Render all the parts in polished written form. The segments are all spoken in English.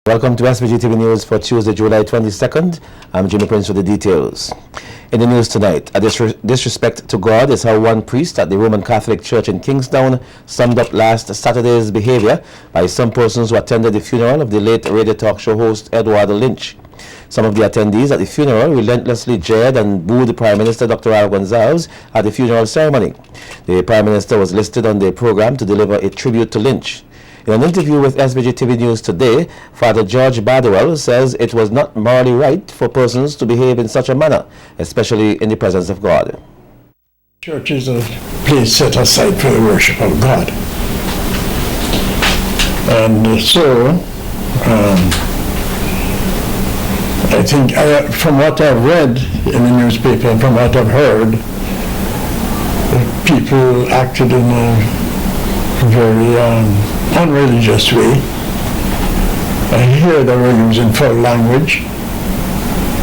Welcome to SVG-TV News for Tuesday, July 22nd. I'm Jimmy Prince with the details. In the news tonight, a disrespect to God is how one priest at the Roman Catholic Church in Kingstown summed up last Saturday's behavior by some persons who attended the funeral of the late radio talk show host Edward Lynch. Some of the attendees at the funeral relentlessly jeered and booed the Prime Minister Dr. Al Gonzalez at the funeral ceremony. The Prime Minister was listed on the program to deliver a tribute to Lynch. In an interview with SVG-TV News today, Father George Badwell says it was not morally right for persons to behave in such a manner, especially in the presence of God. Church is a place set aside for the worship of God. And so, I think from what I've read in the newspaper and from what I've heard, people acted in a very unreligious way. I hear they were using foul language,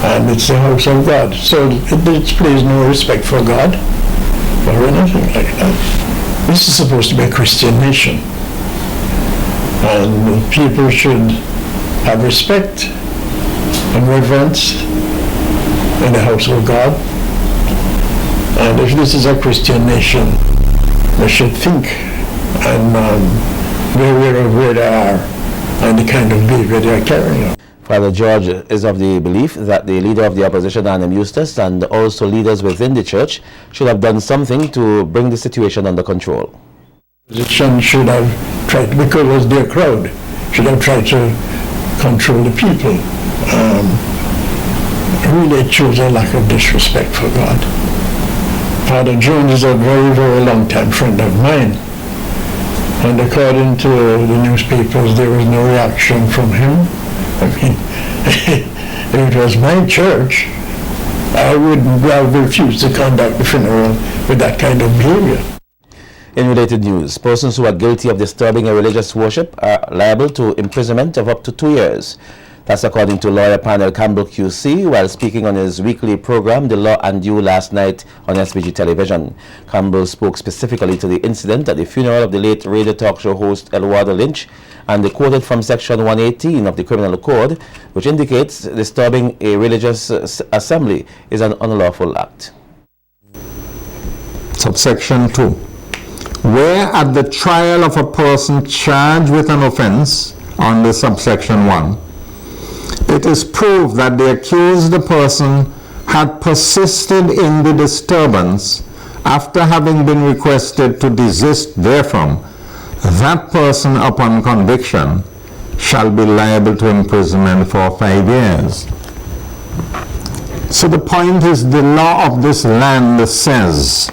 and it's the house of God. So it displays no respect for God or anything like that. This is supposed to be a Christian nation, and people should have respect and reverence in the house of God. And if this is a Christian nation, they should think and be aware of where they are and the kind of behavior they are carrying out. Father George is of the belief that the leader of the opposition, Annem Eustace, and also leaders within the church should have done something to bring the situation under control. The opposition should have tried, because it was their crowd, should have tried to control the people. Really it shows a lack of disrespect for God. Father Jones is a very, very long-time friend of mine. And according to the newspapers, there was no reaction from him. I mean, if it was my church, I would have refused to conduct the funeral with that kind of behavior. In related news, persons who are guilty of disturbing a religious worship are liable to imprisonment of up to 2 years. That's according to lawyer panel Campbell QC while speaking on his weekly program, The Law and You, last night on SVG television. Campbell spoke specifically to the incident at the funeral of the late radio talk show host Edward Lynch, and they quoted from section 118 of the Criminal Code, which indicates disturbing a religious assembly is an unlawful act. Subsection 2. Where at the trial of a person charged with an offense under subsection 1, it is proved that the accused person had persisted in the disturbance after having been requested to desist therefrom, that person upon conviction shall be liable to imprisonment for 5 years. So the point is, the law of this land says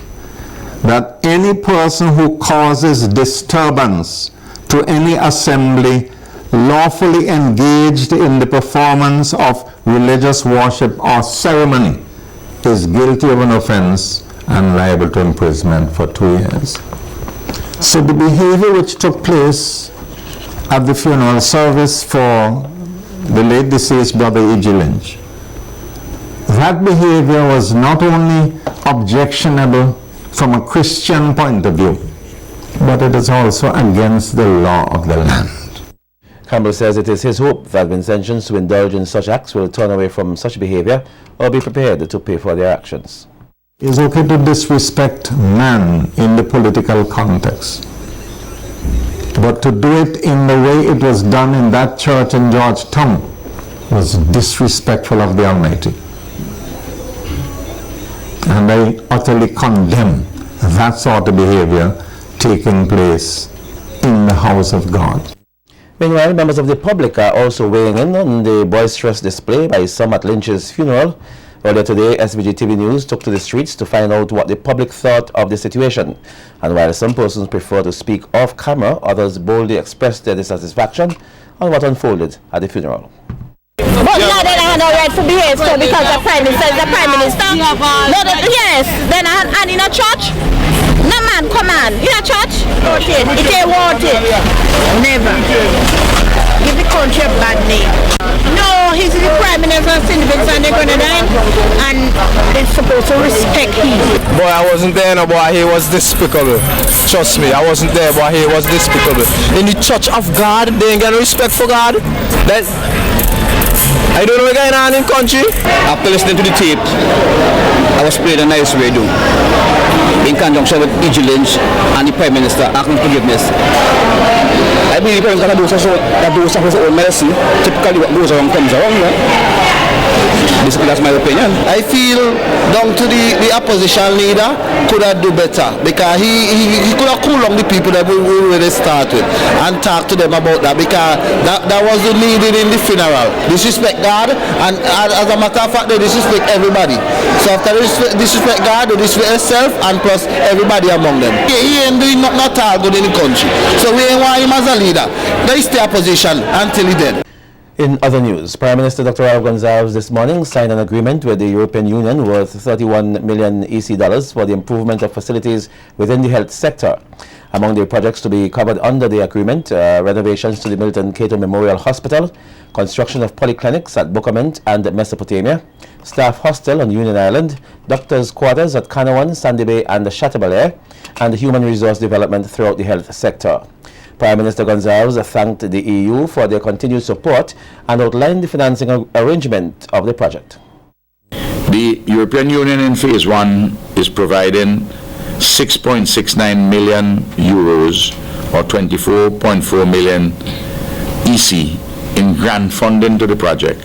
that any person who causes disturbance to any assembly lawfully engaged in the performance of religious worship or ceremony is guilty of an offense and liable to imprisonment for 2 years. So the behavior which took place at the funeral service for the late deceased Brother E.G. Lynch, that behavior was not only objectionable from a Christian point of view, but it is also against the law of the land. Campbell says it is his hope that intentions to indulge in such acts will turn away from such behavior or be prepared to pay for their actions. It is okay to disrespect man in the political context, but to do it in the way it was done in that church in Georgetown was disrespectful of the Almighty. And I utterly condemn that sort of behavior taking place in the house of God. Meanwhile, members of the public are also weighing in on the boisterous display by some at Lynch's funeral. Earlier today, SVG-TV News took to the streets to find out what the public thought of the situation. And while some persons prefer to speak off camera, others boldly expressed their dissatisfaction on what unfolded at the funeral. But now then I had no right to behave so because the Prime Minister is the Prime Minister. Yes, then I had in a church. No man, come on. In a church? It ain't want it. Never. Give the country a bad name. No, he's the Prime Minister of St. Vincent and the Grenadines, and they're supposed to respect him. Boy, I wasn't there, no, boy. He was despicable. Trust me, I wasn't there, boy. He was despicable. In the Church of God, they ain't got no respect for God. I don't know what's going on in the country. After listening to the tape, I was played a nice way, though. In conjunction with vigilance and the Prime Minister asking forgiveness. I believe the Prime Minister that do something for his own mercy. Typically what goes around comes around, right? That's my opinion. I feel down to the opposition leader could have do better, because he could have cooled down the people that we already start with and talk to them about that, because that was the needed in the funeral. Disrespect God, and as a matter of fact they disrespect everybody. So after they disrespect God, they disrespect themselves and plus everybody among them. He ain't doing not all good in the country. So we ain't want him as a leader. They stay opposition until he dead. In other news, Prime Minister Dr. Raul Gonzalez this morning signed an agreement with the European Union worth 31 million EC dollars for the improvement of facilities within the health sector. Among the projects to be covered under the agreement, renovations to the Milton Cato Memorial Hospital, construction of polyclinics at Bocament and Mesopotamia, staff hostel on Union Island, doctors' quarters at Canawan, Sandy Bay and Chateaubriand, and human resource development throughout the health sector. Prime Minister Gonzalez thanked the EU for their continued support and outlined the financing arrangement of the project. The European Union in Phase 1 is providing 6.69 million euros or 24.4 million EC in grant funding to the project,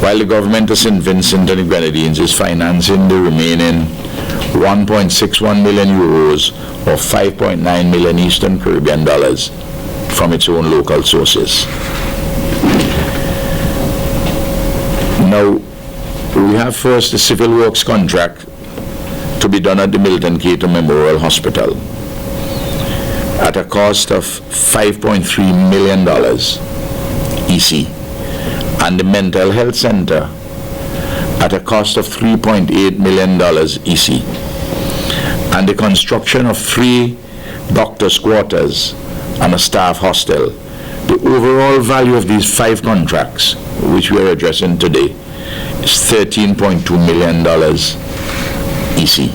while the government of St. Vincent and the Grenadines is financing the remaining 1.61 million euros or 5.9 million Eastern Caribbean dollars from its own local sources. Now, we have first the civil works contract to be done at the Milton Cato Memorial Hospital at a cost of $5.3 million EC, and the Mental Health Center at a cost of $3.8 million EC, and the construction of 3 doctors' quarters and a staff hostel. The overall value of these 5 contracts, which we are addressing today, is $13.2 million EC.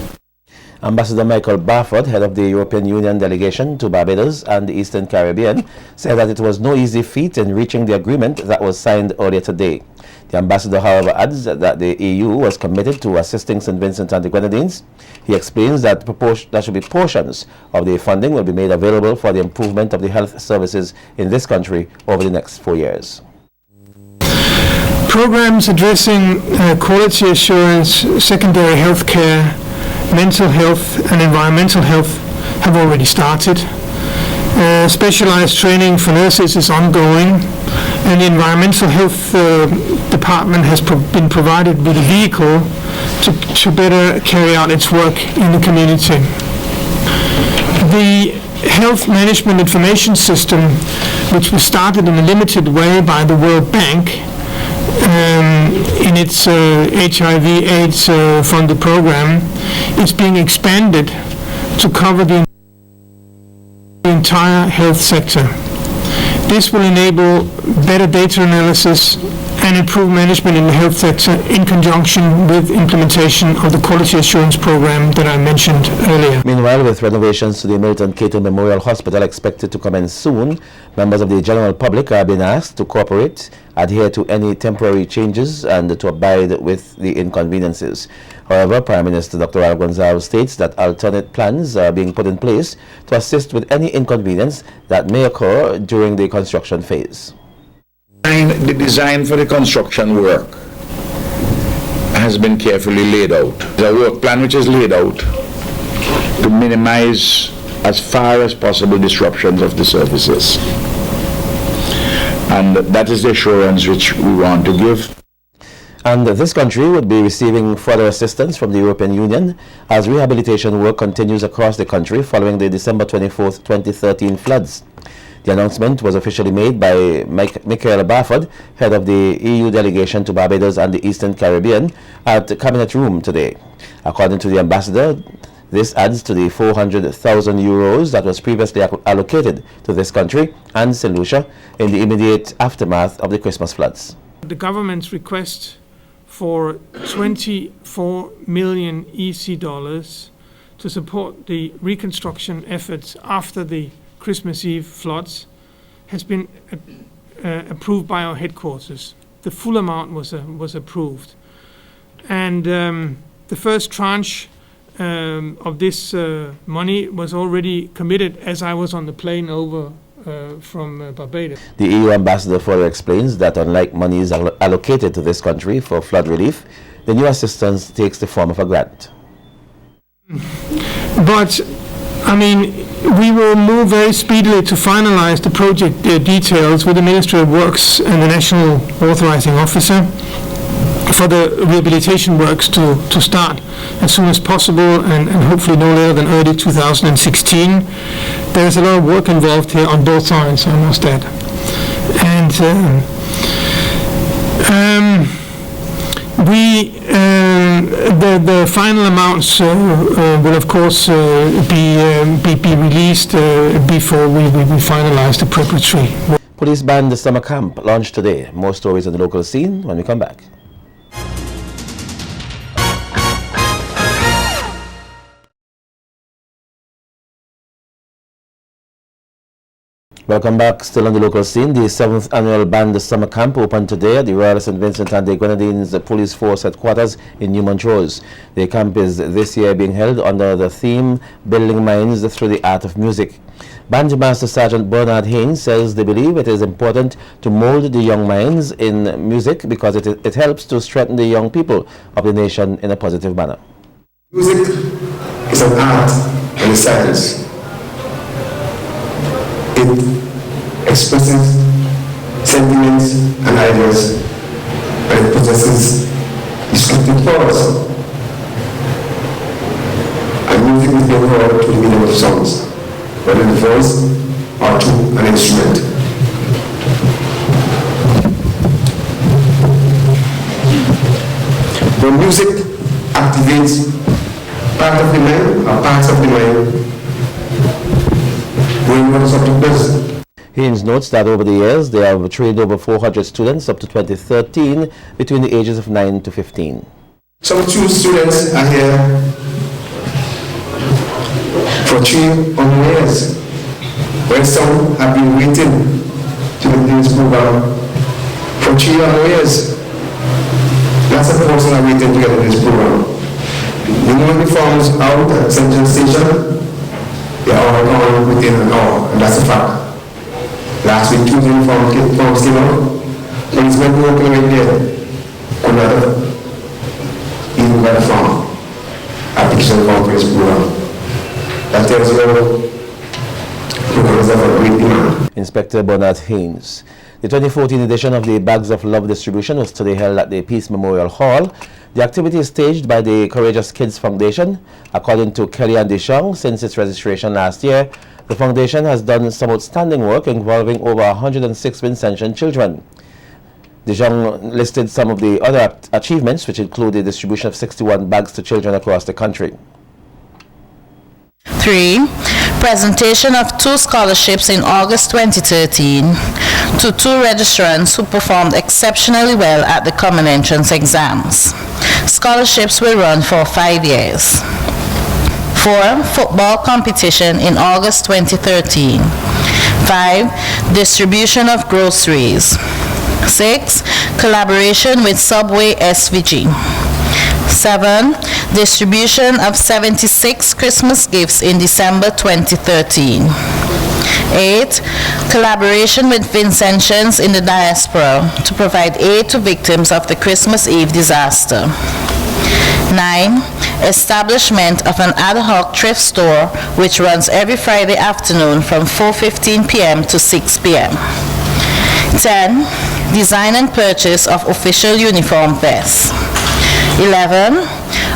Ambassador Michael Barford, head of the European Union delegation to Barbados and the Eastern Caribbean, said that it was no easy feat in reaching the agreement that was signed earlier today. The ambassador, however, adds that the EU was committed to assisting St. Vincent and the Grenadines. He explains that there should be portions of the funding will be made available for the improvement of the health services in this country over the next 4 years. Programs addressing quality assurance, secondary health care, mental health and environmental health have already started. Specialized training for nurses is ongoing, and the environmental health department has been provided with a vehicle to better carry out its work in the community. The health management information system, which was started in a limited way by the World Bank in its HIV/AIDS funded program, is being expanded to cover the entire health sector. This will enable better data analysis and improve management in the health sector in conjunction with implementation of the quality assurance program that I mentioned earlier. Meanwhile, with renovations to the Milton Cato Memorial Hospital expected to commence soon, members of the general public are being asked to cooperate, adhere to any temporary changes, and to abide with the inconveniences. However, Prime Minister Dr. Raul Gonzalez states that alternate plans are being put in place to assist with any inconvenience that may occur during the construction phase. The design for the construction work has been carefully laid out. The work plan which is laid out to minimize as far as possible disruptions of the services. And that is the assurance which we want to give. And this country would be receiving further assistance from the European Union as rehabilitation work continues across the country following the December 24, 2013 floods. The announcement was officially made by Michael Barford, head of the EU delegation to Barbados and the Eastern Caribbean, at the Cabinet Room today. According to the ambassador, this adds to the 400,000 euros that was previously allocated to this country and St. Lucia in the immediate aftermath of the Christmas floods. the government's request for 24 million EC dollars to support the reconstruction efforts after the Christmas Eve floods has been approved by our headquarters. The full amount was approved. And the first tranche of this money was already committed as I was on the plane over from Barbados. The EU ambassador further explains that unlike monies allocated to this country for flood relief, the new assistance takes the form of a grant. But, I mean, we will move very speedily to finalize the project details with the Ministry of Works and the National Authorizing Officer for the rehabilitation works to start as soon as possible and hopefully no later than early 2016. There's a lot of work involved here on both sides, I must add. And the final amounts will of course be released before we finalize the preparatory. Police banned the summer camp launched today. More stories on the local scene when we come back. Welcome back. Still on the local scene, the 7th annual Band the Summer Camp opened today at the Royal St. Vincent and the Grenadines Police Force headquarters in New Montrose. The camp is this year being held under the theme Building Minds Through the Art of Music. Bandmaster Sergeant Bernard Haynes says they believe it is important to mold the young minds in music because it helps to strengthen the young people of the nation in a positive manner. Music is an art and a science. It expresses sentiments and ideas, and it possesses descriptive powers. And music is being heard to the meaning of songs, whether in voice or through an instrument. When music activates part of the mind or parts of the mind, Haynes notes that over the years they have trained over 400 students up to 2013 between the ages of 9 to 15. Some 2 students are here for 3 or more years, where some have been waiting to be in this program for 3 or more years. That's a person are waiting to get in this program. The moment the forms out at Central Station, they are all gone within an hour, and that's a fact. Last week, 2 uniforms came out. Policemen working right there could not have even got a form application form for this program. That tells you the program is of a great demand. Inspector Bernard Haynes. The 2014 edition of the Bags of Love distribution was today held at the Peace Memorial Hall. The activity is staged by the Courageous Kids Foundation. According to Kellyanne Deschamps, since its registration last year, the foundation has done some outstanding work involving over 106 Vincentian children. Deschamps listed some of the other achievements, which include the distribution of 61 bags to children across the country. 3. Presentation of 2 scholarships in August 2013 to 2 registrants who performed exceptionally well at the common entrance exams. Scholarships will run for 5 years. 4. Football competition in August 2013. 5. Distribution of groceries. 6. Collaboration with Subway SVG. 7. Distribution of 76 Christmas gifts in December 2013. 8. Collaboration with Vincentians in the diaspora to provide aid to victims of the Christmas Eve disaster. 9. Establishment of an ad hoc thrift store which runs every Friday afternoon from 4:15 p.m. to 6 p.m. 10. Design and purchase of official uniform vests. 11.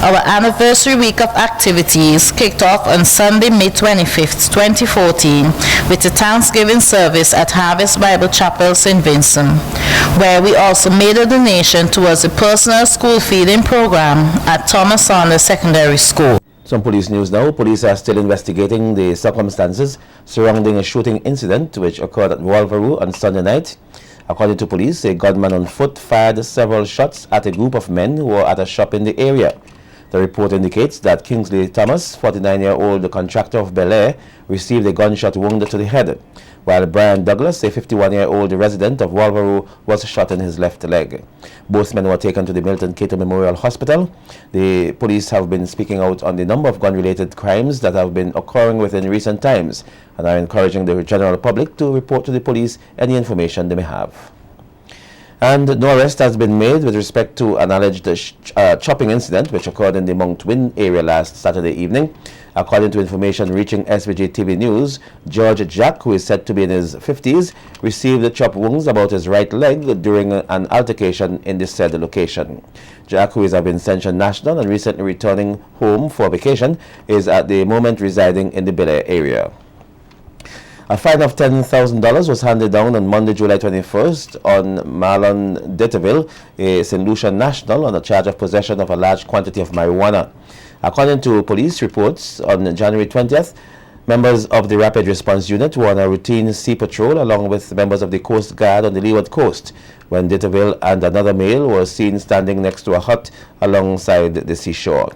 Our anniversary week of activities kicked off on Sunday, May 25th, 2014 with a Thanksgiving service at Harvest Bible Chapel, St. Vincent, where we also made a donation towards a personal school feeding program at Thomas Saunders Secondary School. Some police news now. Police are still investigating the circumstances surrounding a shooting incident which occurred at Wolveroo on Sunday night. According to police, a gunman on foot fired several shots at a group of men who were at a shop in the area. The report indicates that Kingsley Thomas, 49-year-old contractor of Bel Air, received a gunshot wound to the head, while Brian Douglas, a 51-year-old resident of Wolveroo, was shot in his left leg. Both men were taken to the Milton Cato Memorial Hospital. The police have been speaking out on the number of gun-related crimes that have been occurring within recent times and are encouraging the general public to report to the police any information they may have. And no arrest has been made with respect to an alleged chopping incident which occurred in the Mount Wynn area last Saturday evening. According to information reaching SVG-TV News, George Jack, who is said to be in his 50s, received chop wounds about his right leg during an altercation in the said location. Jack, who is a Vincentian national and recently returning home for vacation, is at the moment residing in the Bel Air area. A fine of $10,000 was handed down on Monday, July 21st on Marlon Ditterville, a St. Lucia national, on a charge of possession of a large quantity of marijuana. According to police reports, on January 20th, members of the Rapid Response Unit were on a routine sea patrol along with members of the Coast Guard on the Leeward Coast when Ditterville and another male were seen standing next to a hut alongside the seashore.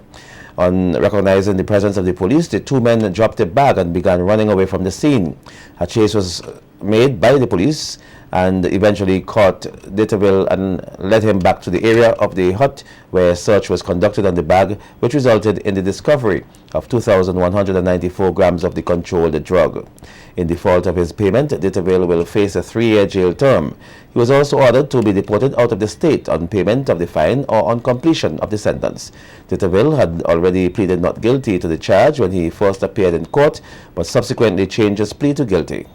On recognizing the presence of the police, the two men dropped a bag and began running away from the scene. A chase was made by the police and eventually caught Ditterville and led him back to the area of the hut where a search was conducted on the bag, which resulted in the discovery of 2,194 grams of the controlled drug. In default of his payment, Ditterville will face a 3-year jail term. He was also ordered to be deported out of the state on payment of the fine or on completion of the sentence. Ditterville had already pleaded not guilty to the charge when he first appeared in court, but subsequently changed his plea to guilty.